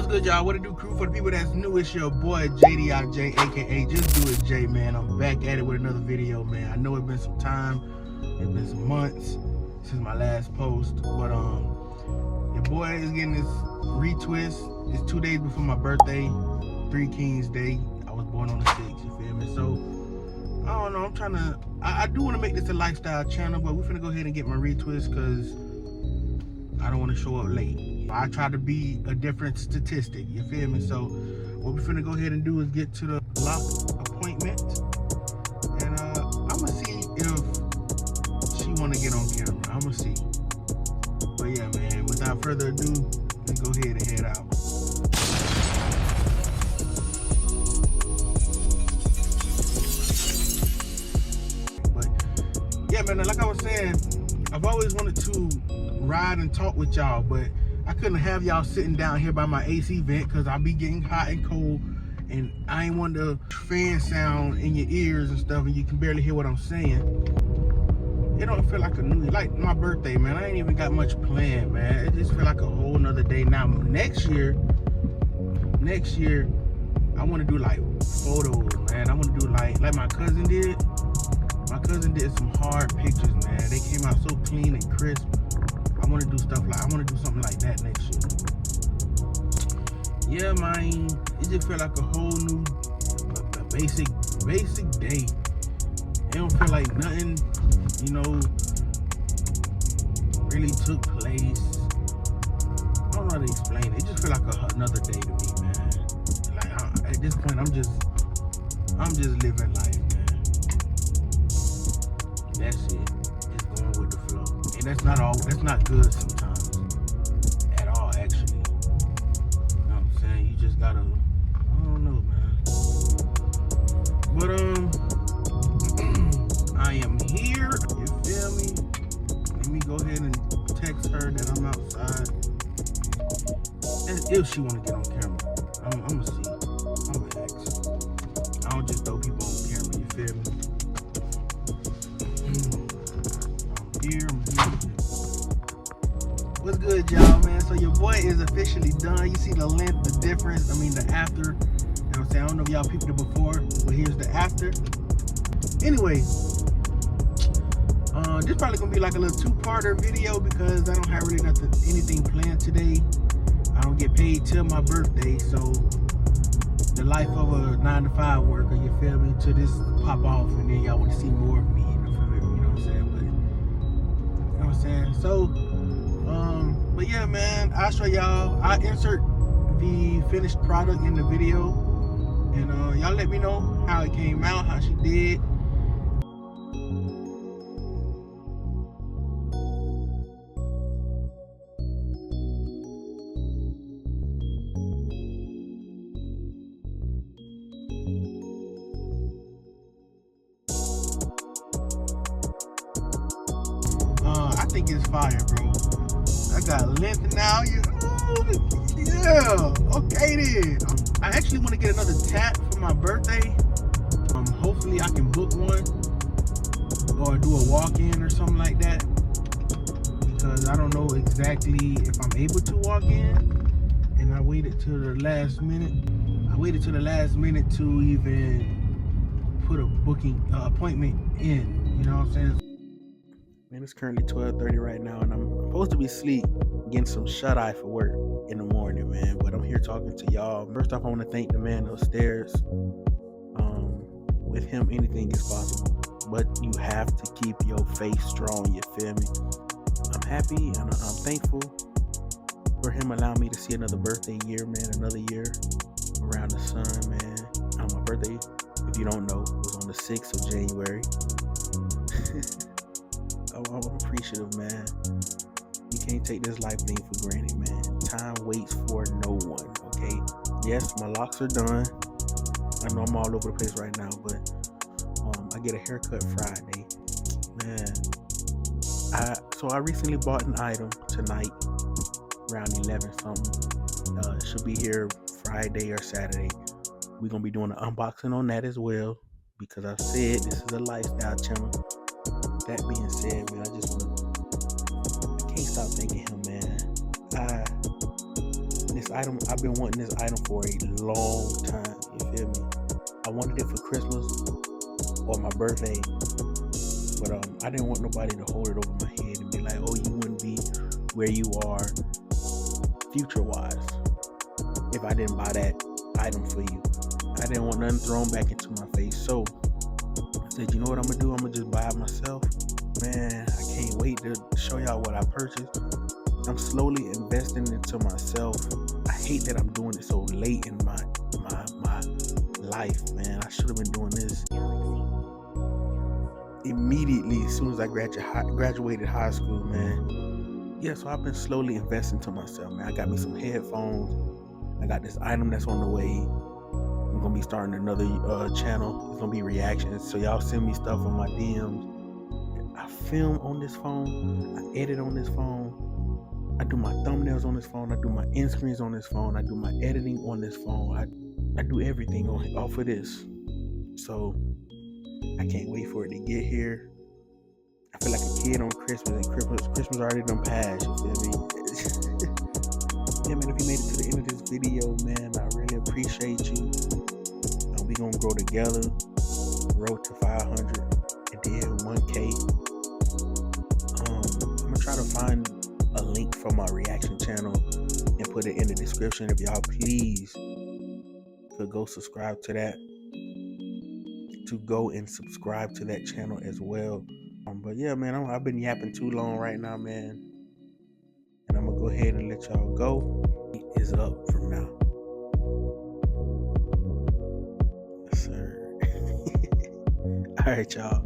What's good, y'all? What it do, crew? For the people that's new, it's your boy JDIJ, aka Just Do It J, man. I'm back at it with another video, man. I know it's been some time, it's been some months since my last post, but your boy is getting this retwist. It's 2 days before my birthday, 3 Kings Day. I was born on the 6th, you feel me? So I don't know. I'm trying to. I do want to make this a lifestyle channel, but we're finna go ahead and get my retwist because I don't want to show up late. I try to be a different statistic, you feel me? So what we're finna go ahead and do is get to the LOC appointment, and I'm gonna see if she wanna get on camera. I'm gonna see. But yeah, man, without further ado, let's go ahead and head out. But yeah, man, like I was saying, I've always wanted to ride and talk with y'all, but I couldn't have y'all sitting down here by my AC vent because I'll be getting hot and cold, and I ain't want the fan sound in your ears and stuff, and you can barely hear what I'm saying. It don't feel like a new, like my birthday, man. I ain't even got much planned, man. It just feel like a whole nother day. Now next year, I want to do like photos, man. I want to do like my cousin did. My cousin did some hard pictures, man. They came out so clean and crisp. I want to do stuff like, I want to do something like that next year. Yeah, man, it just feel like a whole new, basic day. It don't feel like nothing, you know, really took place. I don't know how to explain it. It just feel like another day to me, man. Like at this point, I'm just living life, man. That's it. Just going with the flow. And that's not good sometimes at all, actually. You know what I'm saying? You just gotta, I don't know, man. But I am here, you feel me? Let me go ahead and text her that I'm outside. And if she wanna get on camera, I'm gonna see. I'm gonna ask. I don't just throw people on camera, you feel me? I'm here. What's good, y'all, man? So your boy is officially done. You see the length, the difference, I mean the after. You know what I'm saying? I don't know if y'all peeped it before, but here's the after. Anyway, this probably gonna be like a little two-parter video because I don't have really anything planned today. I don't get paid till my birthday, so the life of a 9-to-5 worker, you feel me? Till this pop off, and then y'all want to see more of me, you know what I'm saying? But you know what I'm saying? So but yeah, man, I'll show y'all. I'll insert the finished product in the video, and y'all let me know how it came out, how she did. I think it's fire, bro. I got length now. Yeah. Okay then. I actually want to get another tat for my birthday. Hopefully I can book one or do a walk-in or something like that, because I don't know exactly if I'm able to walk in. And I waited till the last minute. To even put a booking appointment in. You know what I'm saying? Man, it's currently 12:30 right now, and I'm supposed to be asleep, getting some shut-eye for work in the morning, man. But I'm here talking to y'all. First off, I want to thank the man upstairs. With him, anything is possible, but you have to keep your faith strong. You feel me? I'm happy and I'm thankful for him allowing me to see another birthday year, man. Another year around the sun, man. My birthday, if you don't know, was on the 6th of January. I'm appreciative, man. You can't take this life thing for granted, man. Time waits for no one, okay? Yes, my locks are done. I know I'm all over the place right now, but I get a haircut Friday. Man, I recently bought an item tonight around 11 something. It should be here Friday or Saturday. We're gonna be doing an unboxing on that as well, because I said this is a lifestyle channel. That being said, man, I can't stop thanking him, man. This item, I've been wanting this item for a long time. You feel me? I wanted it for Christmas or my birthday, but I didn't want nobody to hold it over my head and be like, oh, you wouldn't be where you are future-wise if I didn't buy that item for you. I didn't want nothing thrown back into my face, so I said, you know what I'm gonna do? I'm gonna just buy it myself. Man, I can't wait to show y'all what I purchased. I'm slowly investing into myself. I hate that I'm doing it so late in my life, man. I should have been doing this immediately as soon as I graduated high school, man. Yeah, so I've been slowly investing to myself, man. I got me some headphones. I got this item that's on the way. I'm gonna be starting another channel. It's gonna be reactions. So y'all send me stuff on my DMs. I film on this phone. I edit on this phone. I do my thumbnails on this phone. I do my end screens on this phone. I do my editing on this phone. I do everything off of this. So I can't wait for it to get here. I feel like a kid on Christmas, and Christmas already done passed. You feel me? Yeah, man. If you made it to the end of this video, man, I really appreciate you. We gonna grow together. Road to 500 and then 1K. I'm gonna try to find a link from my reaction channel and put it in the description. If y'all please could go subscribe to that, to go and subscribe to that channel as well. But yeah, man, I've been yapping too long right now, man, and I'm gonna go ahead and let y'all go. It is up from now. Yes, sir. All right, y'all.